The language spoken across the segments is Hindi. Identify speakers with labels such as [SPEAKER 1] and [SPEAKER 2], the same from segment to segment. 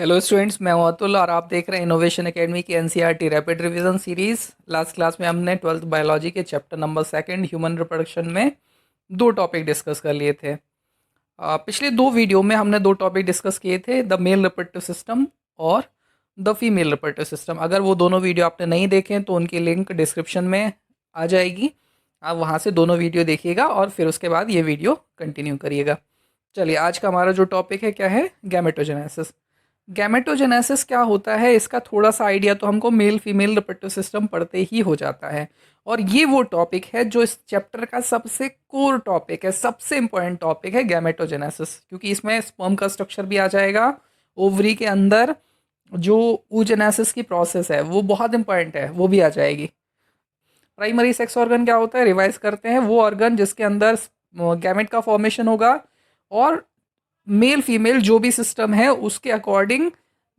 [SPEAKER 1] हेलो स्टूडेंट्स, मैं हूं अतुल और आप देख रहे हैं इनोवेशन एकेडमी की NCERT rapid revision series. Last class में हमने ट्वेल्थ बायोलॉजी के chapter number second human reproduction में दो टॉपिक डिस्कस कर लिए थे। पिछले दो वीडियो में हमने दो टॉपिक डिस्कस किए थे, द मेल रिप्रोडक्टिव सिस्टम और द फीमेल रिप्रोडक्टिव सिस्टम। अगर वो दोनों वीडियो आपने नहीं देखे तो उनकी लिंक डिस्क्रिप्शन में आ जाएगी, आप वहाँ से दोनों वीडियो देखिएगा और फिर उसके बाद ये वीडियो कंटिन्यू करिएगा। चलिए, आज का हमारा जो टॉपिक है क्या है, गैमेटोजेनेसिस। गैमेटोजेनेसिस क्या होता है, इसका थोड़ा सा आइडिया तो हमको मेल फीमेल रिप्रोडक्टिव सिस्टम पढ़ते ही हो जाता है। और ये वो टॉपिक है जो इस चैप्टर का सबसे कोर टॉपिक है, सबसे इंपॉर्टेंट टॉपिक है गैमेटोजेनेसिस, क्योंकि इसमें स्पर्म का स्ट्रक्चर भी आ जाएगा। ओवरी के अंदर जो oogenesis की प्रोसेस है वो बहुत इंपॉर्टेंट है, वो भी आ जाएगी। प्राइमरी सेक्स ऑर्गन क्या होता है, रिवाइज करते हैं, वो ऑर्गन जिसके अंदर गैमेट का फॉर्मेशन होगा और मेल फीमेल जो भी सिस्टम है उसके अकॉर्डिंग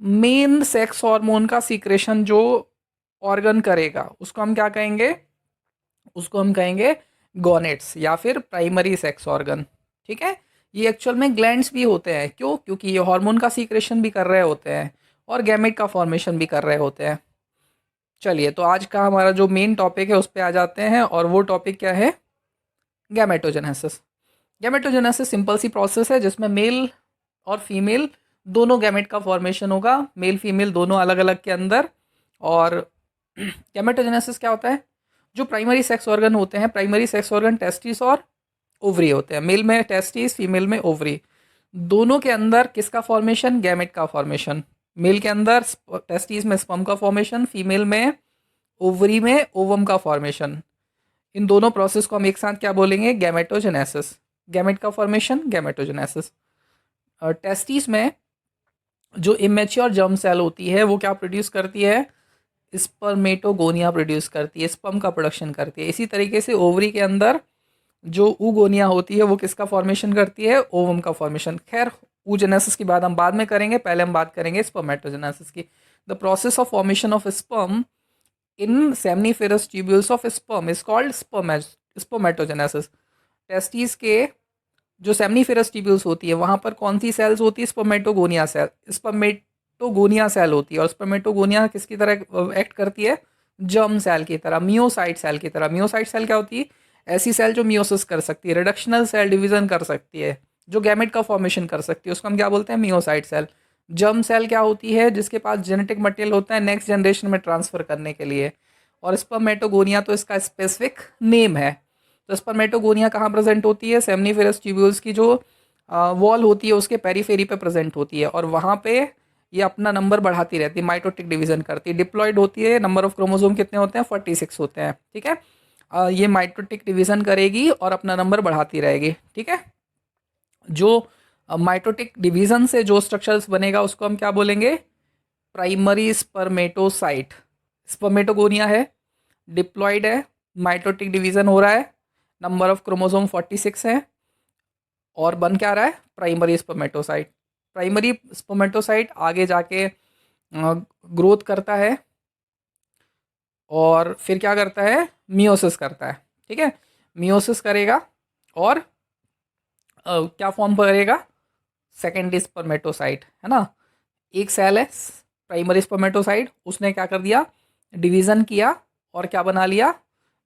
[SPEAKER 1] मेन सेक्स हार्मोन का सीक्रेशन जो ऑर्गन करेगा उसको हम क्या कहेंगे, उसको हम कहेंगे गोनेट्स या फिर प्राइमरी सेक्स ऑर्गन। ठीक है, ये एक्चुअल में ग्लैंड्स भी होते हैं। क्यों? क्योंकि ये हार्मोन का सीक्रेशन भी कर रहे होते हैं और गैमेट का फॉर्मेशन भी कर रहे होते हैं। चलिए, तो आज का हमारा जो मेन टॉपिक है उस पर आ जाते हैं, और वो टॉपिक क्या है, गैमेटोजेनेसिस। गैमेटोजेनेसिस सिंपल सी प्रोसेस है जिसमें मेल और फीमेल दोनों गैमेट का फॉर्मेशन होगा, मेल फीमेल दोनों अलग अलग के अंदर। और गैमेटोजेनेसिस क्या होता है, जो प्राइमरी सेक्स ऑर्गन होते हैं, प्राइमरी सेक्स ऑर्गन टेस्टिस और ओवरी होते हैं। मेल में टेस्टिस, फीमेल में ओवरी। दोनों के अंदर किसका फॉर्मेशन, गैमेट का फॉर्मेशन। मेल के अंदर टेस्टिस में स्पर्म का फॉर्मेशन, फीमेल में ओवरी में ओवम का फॉर्मेशन। इन दोनों प्रोसेस को हम एक साथ क्या बोलेंगे, गैमेटोजेनेसिस। गैमेट का फॉर्मेशन, गैमेटोजेनेसिस। और टेस्टिस में जो इमेच्योर जर्म सेल होती है वो क्या प्रोड्यूस करती है, स्पर्मेटोगोनिया प्रोड्यूस करती है, स्पर्म का प्रोडक्शन करती है। इसी तरीके से ओवरी के अंदर जो ऊगोनिया होती है वो किसका फॉर्मेशन करती है, ओवम का फॉर्मेशन। खैर, oogenesis की बात हम बाद में करेंगे, पहले हम बात करेंगे स्पर्मेटोजेनेसिस की। The process of formation of sperm in seminiferous tubules of sperm is called spermatogenesis. Testis के जो सेमनीफेरस ट्यूब्यूल्स होती है वहां पर कौन सी सेल्स होती है, स्पर्मेटोगोनिया सेल। स्पर्मेटोगोनिया सेल होती है, और स्पर्मेटोगोनिया किसकी तरह एक्ट करती है, जर्म सेल की तरह, मियोसाइट सेल की तरह। मियोसाइट सेल क्या होती है, ऐसी सेल जो मियोसिस कर सकती है, रिडक्शनल सेल डिवीजन कर सकती है, जो गैमेट का फॉर्मेशन कर सकती है, उसको हम क्या बोलते हैं, मियोसाइट सेल। जर्म सेल क्या होती है, जिसके पास जेनेटिक मटेरियल होता है नेक्स्ट जनरेशन में ट्रांसफर करने के लिए। और स्पर्मेटोगोनिया तो इसका स्पेसिफिक नेम है। तो स्पर्मेटोगोनिया कहाँ प्रेजेंट होती है, सेमनीफेरस ट्यूब्यूल्स की जो वॉल होती है उसके पेरीफेरी पे प्रेजेंट होती है, और वहाँ पे ये अपना नंबर बढ़ाती रहती है, माइटोटिक डिवीजन करती है, डिप्लॉयड होती है। नंबर ऑफ क्रोमोसोम कितने होते हैं, 46 होते हैं। ठीक है, ये माइटोटिक डिवीजन करेगी और अपना नंबर बढ़ाती रहेगी। ठीक है, जो माइटोटिक डिवीजन से जो स्ट्रक्चर्स बनेगा उसको हम क्या बोलेंगे, प्राइमरी स्पर्मेटोसाइट। स्पर्मेटोगोनिया है, डिप्लॉयड है, माइटोटिक डिवीजन हो रहा है, नंबर ऑफ क्रोमोसोम 46 है, और बन क्या रहा है, प्राइमरी स्पर्मेटोसाइट। प्राइमरी स्पर्मेटोसाइट आगे जाके ग्रोथ करता है और फिर क्या करता है, मियोसिस करता है। ठीक है, मियोसिस करेगा और क्या फॉर्म करेगा, सेकेंडरी स्पर्मेटोसाइट, है ना। एक सेल है प्राइमरी स्पर्मेटोसाइट, उसने क्या कर दिया, डिवीजन किया और क्या बना लिया,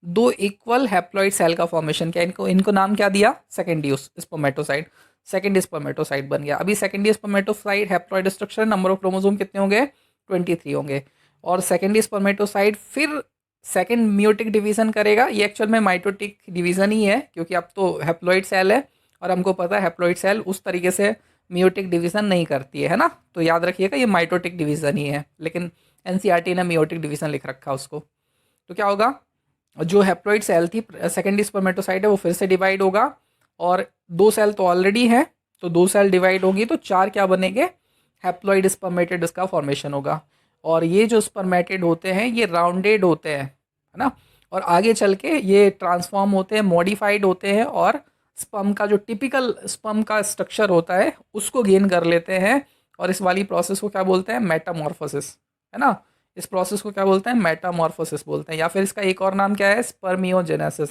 [SPEAKER 1] दो इक्वल हैप्लॉइड सेल का फॉर्मेशन किया। इनको इनको नाम क्या दिया, सेकेंडरी स्पर्मेटोसाइट। सेकेंडरी स्पर्मेटोसाइट बन गया। अभी secondary spermatocyte haploid structure, number of chromosome कितने होंगे, 23 होंगे। और सेकेंडरी स्पर्मेटोसाइट फिर सेकेंड मियोटिक डिवीजन करेगा। ये एक्चुअल में माइटोटिक डिवीजन ही है, क्योंकि अब तो हैप्लॉइड सेल है और हमको पता है हैप्लॉइड सेल उस तरीके से मियोटिक डिवीजन नहीं करती है ना। तो याद रखिएगा ये माइटोटिक डिवीजन ही है, लेकिन एनसीईआरटी ने मियोटिक डिवीजन लिख रखा उसको। तो क्या होगा, जो हैप्लॉइड सेल थी सेकेंडरी स्पर्मेटोसाइट है वो फिर से डिवाइड होगा, और दो सेल तो ऑलरेडी है, तो दो सेल डिवाइड होगी तो चार क्या बनेंगे, हैप्लॉइड स्पर्मेटेड इसका फॉर्मेशन होगा। और ये जो स्पर्मेटेड होते हैं ये राउंडेड होते हैं, है ना। और आगे चल के ये ट्रांसफॉर्म होते हैं, मॉडिफाइड होते हैं, और स्पर्म का जो टिपिकल स्पर्म का स्ट्रक्चर होता है उसको गेन कर लेते हैं। और इस वाली प्रोसेस को क्या बोलते हैं, मेटामॉर्फोसिस, है ना। इस प्रोसेस को क्या बोलते हैं, मेटामॉर्फोसिस बोलते हैं, या फिर इसका एक और नाम क्या है, स्पर्मियोजेनेसिस।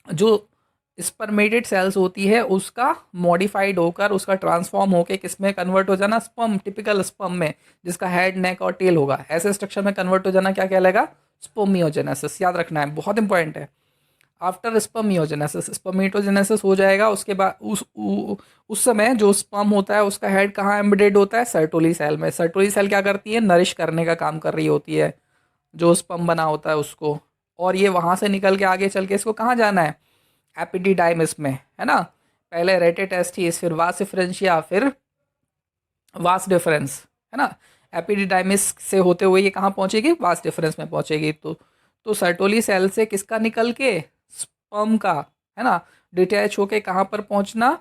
[SPEAKER 1] जो स्पर्मेटेड सेल्स होती है उसका मॉडिफाइड होकर, उसका ट्रांसफॉर्म होकर किस में कन्वर्ट हो जाना, स्पर्म, टिपिकल स्पर्म में जिसका हेड, नेक और टेल होगा, ऐसे स्ट्रक्चर में कन्वर्ट हो जाना क्या कहलाएगा, स्पर्मियोजेनेसिस। याद रखना है, बहुत इंपॉर्टेंट है। आफ्टर स्पर्मियोजेनेसिस, स्पर्मेटोजेनेसिस हो जाएगा, उसके बाद उस समय जो स्पर्म होता है उसका हेड कहाँ एम्बेडेड होता है, सर्टोली सेल में। सर्टोली सेल क्या करती है, नरिश करने का काम कर रही होती है जो स्पर्म बना होता है उसको, और ये वहाँ से निकल के आगे चल के इसको कहाँ जाना है, एपिडिडाइमिस में, है ना। पहले रेटेटेस्टिस, फिर वास डिफरेंशिया, फिर वास डिफरेंस, है ना। एपिडिडाइमिस से होते हुए ये कहाँ पहुँचेगी, वास डिफरेंस में पहुँचेगी। तो सर्टोली सेल से किसका निकल के, स्पर्म का, है ना, डिटैच होके कहाँ पर पहुँचना,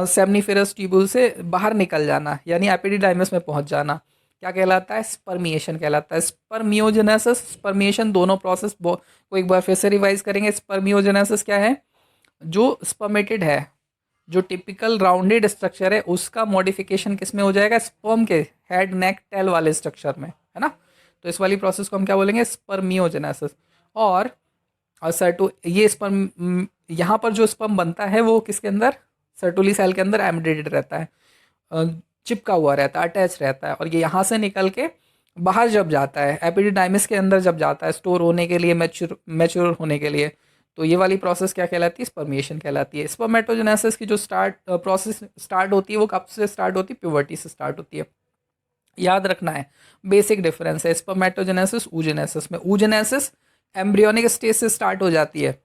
[SPEAKER 1] सेमनीफेरस ट्यूब्यूल से बाहर निकल जाना, यानी एपिडिडाइमिस में पहुँच जाना, क्या कहलाता है, स्पर्मिएशन कहलाता है। स्पर्मियोजेनेसिस, स्पर्मिएशन, दोनों प्रोसेस को एक बार फिर से रिवाइज करेंगे। स्पर्मियोजेनेसिस क्या है, जो स्पर्मेटेड है, जो टिपिकल राउंडेड स्ट्रक्चर है उसका मॉडिफिकेशन किस में हो जाएगा, स्पर्म के हेड, नेक, टेल वाले स्ट्रक्चर में, है ना। तो इस वाली प्रोसेस को हम क्या बोलेंगे, स्पर्मियोजेनेसिस। और सर्टो ये स्पर्म, यहाँ पर जो स्पर्म बनता है वो किसके अंदर, सर्टोली सेल के अंदर एम्बेडेड रहता है, चिपका हुआ रहता है, अटैच रहता है, और ये यहाँ से निकल के बाहर जब जाता है, एपिडिडाइमिस के अंदर जब जाता है स्टोर होने के लिए, मैच्योर होने के लिए, तो ये वाली प्रोसेस क्या कहलाती है, स्पर्मिएशन कहलाती है। स्पर्मेटोजेनेसिस की जो प्रोसेस स्टार्ट होती है वो कब से स्टार्ट होती है, प्यूबर्टी से स्टार्ट होती है। याद रखना है, बेसिक डिफरेंस है स्पर्मेटोजेनेसिस oogenesis में। oogenesis एम्ब्रियोनिक स्टेज से स्टार्ट हो जाती है,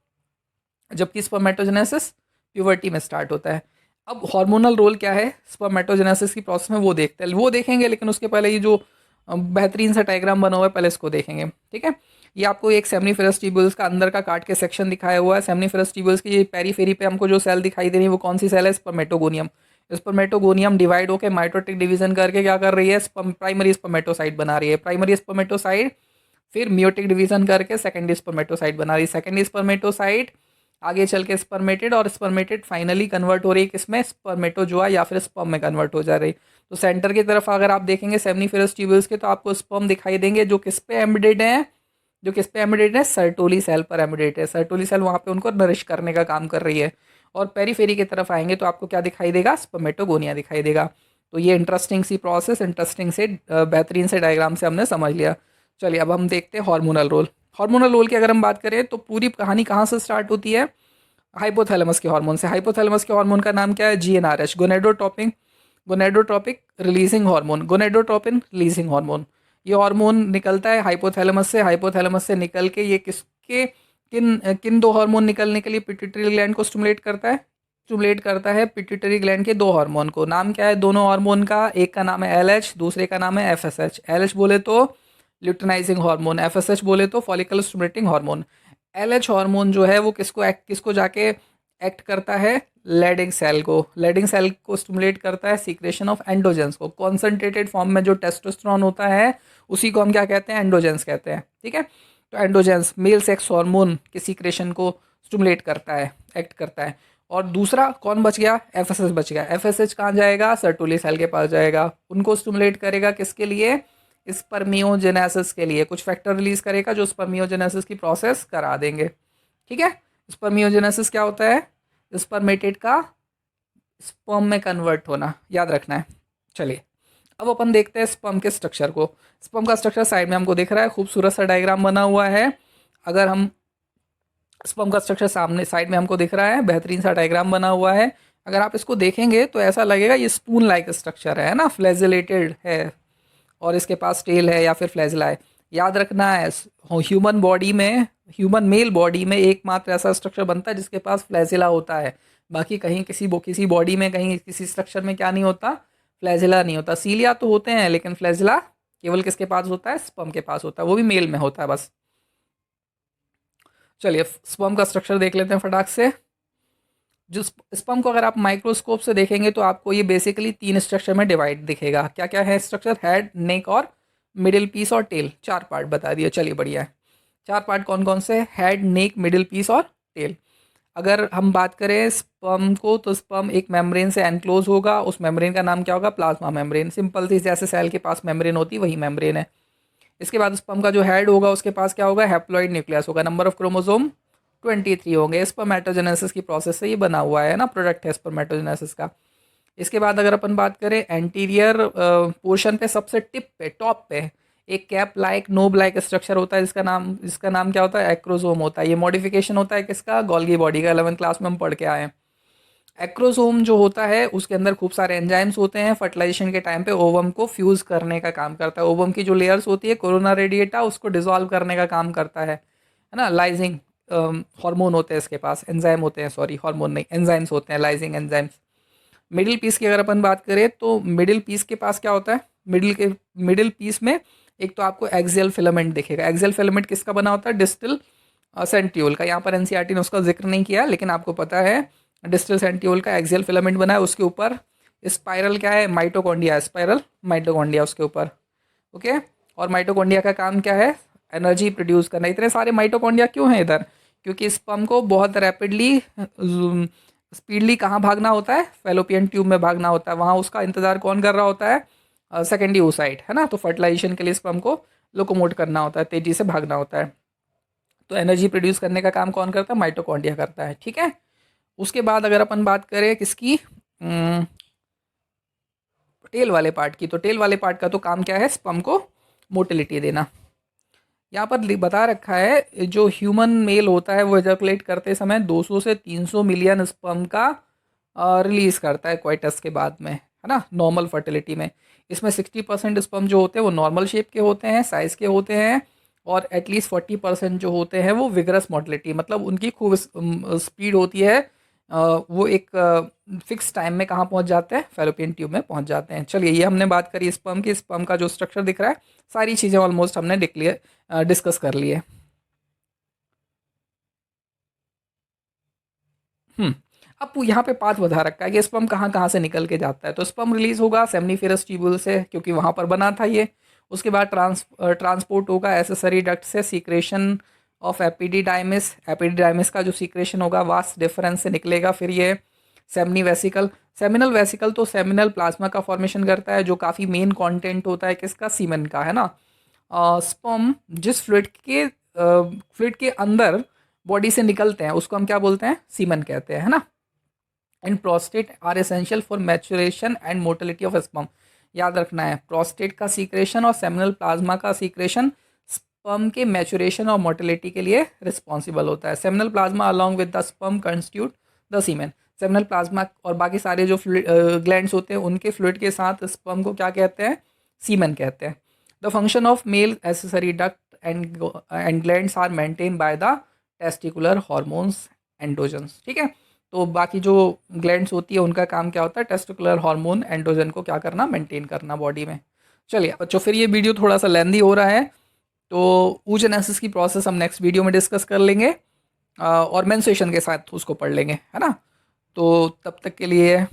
[SPEAKER 1] जबकि स्पर्मेटोजेनेसिस प्यूबर्टी में स्टार्ट होता है। अब हार्मोनल रोल क्या है स्पर्मेटोजेनेसिस की प्रोसेस में, वो देखते हैं, वो देखेंगे, लेकिन उसके पहले ये जो बेहतरीन सा डायग्राम बना हुआ है पहले इसको देखेंगे, ठीक है। ये आपको एक सेमनीफेरस ट्यूब्यूल्स का अंदर का काट के सेक्शन दिखाया हुआ है। सेमनीफेरस ट्यूब्यूल्स की ये पेरीफेरी पे हमको जो सेल दिखाई दे रही है वो कौन सी सेल है, स्पर्मेटोगोनियम। स्पर्मेटोगोनियम डिवाइड होकर माइटोटिक डिवीजन करके क्या कर रही है, प्राइमरी स्पर्मेटोसाइट बना रही है। प्राइमरी स्पर्मेटोसाइट फिर मियोटिक डिवीजन करके सेकेंडरी स्पर्मेटोसाइट बना रही है। सेकेंडरी स्पर्मेटोसाइट आगे चल के स्पर्मेटेड, और स्पर्मेटेड फाइनली कन्वर्ट हो रही है किसमें, स्पर्मेटोजोआ या फिर स्पर्म में कन्वर्ट हो जा रही। तो सेंटर की तरफ अगर आप देखेंगे सेमनीफेरस ट्यूब्यूल्स के, तो आपको स्पर्म दिखाई देंगे जो किस पे एम्बेडेड है, जो किस पे एम्बेडेड है, सर्टोली सेल पर एम्बेडेड है। सर्टोली सेल वहाँ पे उनको नरिश करने का काम कर रही है। और पेरीफेरी की तरफ आएंगे तो आपको क्या दिखाई देगा, स्पर्मेटोगोनिया दिखाई देगा। तो ये इंटरेस्टिंग सी प्रोसेस, इंटरेस्टिंग से बेहतरीन से डायग्राम से हमने समझ लिया। चलिए अब हम देखते हैं हार्मोनल रोल। हार्मोनल रोल की अगर हम बात करें तो पूरी कहानी कहाँ से स्टार्ट होती है, हाइपोथैलेमस के हार्मोन से। हाइपोथैलेमस के हार्मोन का नाम क्या है, GnRH, gonadotropic releasing hormone, gonadotropin releasing hormone. ये हार्मोन निकलता है हाइपोथैलेमस से। हाइपोथैलेमस से निकल के ये किसके, किन किन दो हार्मोन निकलने के लिए पिट्यूटरी ग्लैंड को स्टिमुलेट करता है, स्टिमुलेट करता है पिट्यूटरी ग्लैंड के दो हार्मोन को। नाम क्या है दोनों हार्मोन का, एक का नाम है LH, दूसरे का नाम है FSH। LH बोले तो ल्यूटिनाइजिंग हार्मोन, FSH बोले तो follicle stimulating hormone. LH hormone जो है वो किसको जाके एक्ट करता है, लेडिंग सेल को स्टिमुलेट करता है सीक्रेशन ऑफ एंडोजेंस को। कॉन्सेंट्रेटेड फॉर्म में जो टेस्टोस्टेरोन होता है उसी को हम क्या कहते हैं, एंडोजेंस कहते हैं, ठीक है। तो एंडोजेंस मेल सेक्स हार्मोन के सीक्रेशन को स्टिमुलेट करता है, एक्ट करता है। और दूसरा कौन बच गया, FSH बच गया। FSH कहाँ जाएगा, सर्टोली सेल के पास जाएगा, उनको स्टिमुलेट करेगा किसके लिए, स्पर्मियोजेनेसिस के लिए। कुछ फैक्टर रिलीज करेगा जो स्पर्मियोजेनेसिस की प्रोसेस करा देंगे, ठीक है। स्पर्मियोजेनेसिस क्या होता है, स्पर्मेटेड का स्पर्म में कन्वर्ट होना, याद रखना है। चलिए अब अपन देखते हैं स्पर्म के स्ट्रक्चर को। स्पर्म का स्ट्रक्चर साइड में हमको दिख रहा है, खूबसूरत सा डायग्राम बना हुआ है। अगर हम स्पर्म का स्ट्रक्चर सामने साइड में हमको दिख रहा है, बेहतरीन सा डायग्राम बना हुआ है। अगर आप इसको देखेंगे तो ऐसा लगेगा ये स्पून लाइक स्ट्रक्चर है ना, फ्लैजिलेटेड है, और इसके पास टेल है या फिर फ्लैजिला है। याद रखना है ह्यूमन बॉडी में, ह्यूमन मेल बॉडी में एकमात्र ऐसा स्ट्रक्चर बनता है जिसके पास फ्लैजिला होता है। बाकी कहीं किसी बॉडी में, कहीं किसी स्ट्रक्चर में क्या नहीं होता, फ्लैजिला नहीं होता। सीलिया तो होते हैं लेकिन फ्लैजिला केवल किसके पास होता है, स्पर्म के पास होता है, वो भी मेल में होता है बस। चलिए स्पर्म का स्ट्रक्चर देख लेते हैं फटाक से। जो स्पर्म को अगर आप माइक्रोस्कोप से देखेंगे तो आपको ये बेसिकली 3 स्ट्रक्चर में डिवाइड दिखेगा। क्या क्या है स्ट्रक्चर, हेड, नेक और मिडिल पीस और टेल, 4 पार्ट बता दिए। चलिए बढ़िया है। 4 पार्ट कौन कौन से, हेड, नेक, मिडिल पीस और टेल। अगर हम बात करें स्पर्म को, तो स्पर्म एक मेम्ब्रेन से एनक्लोज होगा। उस मेम्ब्रेन का नाम क्या होगा, प्लाज्मा मेम्ब्रेन। सिंपल सी, जैसे सेल के पास मेम्ब्रेन होती है वही मेम्ब्रेन है। इसके बाद स्पर्म का जो हेड होगा उसके पास क्या होगा, हैप्लॉइड न्यूक्लियस होगा। नंबर ऑफ क्रोमोसोम 23 होंगे। स्पर्मेटोजेनेसिस की प्रोसेस से ये बना हुआ है ना, प्रोडक्ट है स्पर्मेटोजेनेसिस का। इसके बाद अगर अपन बात करें एंटीरियर पोर्शन पे, सबसे टिप पे, टॉप पे एक cap like knob like structure होता है, जिसका नाम क्या होता है, एक्रोसोम होता है। ये मॉडिफिकेशन होता है किसका, गोल्गी बॉडी का। 11th क्लास में हम पढ़ के आए हैं। एक्रोसोम जो होता है उसके अंदर खूब सारे एंजाइम्स होते हैं। फर्टिलाइजेशन के टाइम पे ओवम को फ्यूज करने का काम करता है। ओवम की जो लेयर्स होती है कोरोना रेडिएटा, उसको डिसॉल्व करने का काम करता है ना। लाइजिंग हार्मोन होते हैं इसके पास, एंजाइम होते हैं, सॉरी हार्मोन नहीं, एंजाइम्स होते हैं, लाइजिंग एंजाइम्स। मिडिल पीस की अगर अपन बात करें तो मिडिल पीस के पास क्या होता है, मिडिल पीस में एक तो आपको एक्सियल फिलामेंट दिखेगा। एक्सियल फिलामेंट किसका बना होता है, डिस्टल सेंट्रियोल का। यहाँ पर एनसीईआरटी ने उसका जिक्र नहीं किया, लेकिन आपको पता है डिस्टल सेंट्रियोल का एक्सियल फिलामेंट बना है। उसके ऊपर स्पाइरल क्या है, माइटोकॉन्ड्रिया, स्पाइरल माइटोकॉन्ड्रिया उसके ऊपर। ओके, और माइटोकॉन्ड्रिया का काम क्या है, एनर्जी प्रोड्यूस करना। इतने सारे माइटोकॉन्ड्रिया क्यों हैं इधर, क्योंकि स्पर्म को बहुत रैपिडली स्पीडली कहाँ भागना होता है, फेलोपियन ट्यूब में भागना होता है। वहाँ उसका इंतजार कौन कर रहा होता है, सेकेंडरी oocyte है ना। तो फर्टिलाइजेशन के लिए स्पर्म को लोकोमोट करना होता है, तेजी से भागना होता है। तो एनर्जी प्रोड्यूस करने का काम कौन करता है, माइटोकॉन्ड्रिया करता है। ठीक है, उसके बाद अगर अपन बात करें किसकी, टेल वाले पार्ट की, तो टेल वाले पार्ट का तो काम क्या है, स्पर्म को मोटिलिटी देना। यहाँ पर बता रखा है जो ह्यूमन मेल होता है वो एजैकुलेट करते समय 200 से 300 मिलियन स्पर्म का रिलीज करता है क्वाइटस के बाद में, है ना, नॉर्मल फर्टिलिटी में। इसमें 60% स्पर्म जो होते हैं वो नॉर्मल शेप के होते हैं, साइज के होते हैं, और एटलीस्ट 40% जो होते हैं वो विगरस मोटिलिटी, मतलब उनकी खूब स्पीड होती है। वो एक फिक्स टाइम में कहाँ पहुँच जाते हैं, फेलोपियन ट्यूब में पहुँच जाते हैं। चलिए, ये हमने बात करी स्पर्म की। स्पर्म का जो स्ट्रक्चर दिख रहा है, सारी चीज़ें ऑलमोस्ट हमने डिस्कस कर लिए। अब यहाँ पे पाथ बता रखा है कि स्पर्म कहाँ कहाँ से निकल के जाता है। तो स्पर्म रिलीज होगा सेमनीफेरस ट्यूब्यूल से, क्योंकि वहाँ पर बना था ये। उसके बाद ट्रांसपोर्ट होगा एसेसरी डक्ट से, सीक्रेशन ऑफ एपिडिडाइमिस। एपिडिडाइमिस का जो सीक्रेशन होगा वास्ट डिफरेंस से निकलेगा। फिर ये सेमनी वेसिकल, सेमिनल वेसिकल तो सेमिनल प्लाज्मा का फॉर्मेशन करता है, जो काफ़ी मेन कंटेंट होता है किसका, सीमेन का, है ना। स्पर्म जिस फ्लूइड के अंदर बॉडी से निकलते हैं उसको हम क्या बोलते हैं, सीमन कहते हैं, है ना। And prostate are essential for maturation and motility of sperm. याद रखना है, प्रोस्टेट का सीक्रेशन और सेमिनल प्लाज्मा का सीक्रेशन स्पर्म के मैचुरेशन और मोटिलिटी के लिए रिस्पॉन्सिबल होता है। Seminal plasma along with the sperm constitute the semen. Seminal plasma और बाकी सारे जो ग्लैंड्स होते हैं उनके फ्लूइड के साथ स्पर्म को क्या कहते हैं, सीमेन कहते हैं। The function of male accessory duct and glands are maintain by the testicular hormones androgens. ठीक है, तो बाकी जो ग्लैंड्स होती है उनका काम क्या होता है, टेस्टिकुलर हार्मोन एंड्रोजन को क्या करना, मेंटेन करना बॉडी में। चलिए बच्चों, फिर ये वीडियो थोड़ा सा लेंदी हो रहा है, तो oogenesis की प्रोसेस हम नेक्स्ट वीडियो में डिस्कस कर लेंगे, और मेंस्ट्रुएशन के साथ उसको पढ़ लेंगे, है ना। तो तब तक के लिए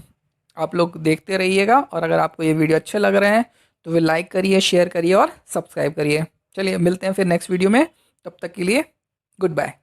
[SPEAKER 1] आप लोग देखते रहिएगा, और अगर आपको ये वीडियो अच्छे लग रहे हैं तो फिर लाइक करिए, शेयर करिए और सब्सक्राइब करिए। चलिए, मिलते हैं फिर नेक्स्ट वीडियो में, तब तक के लिए गुड बाय।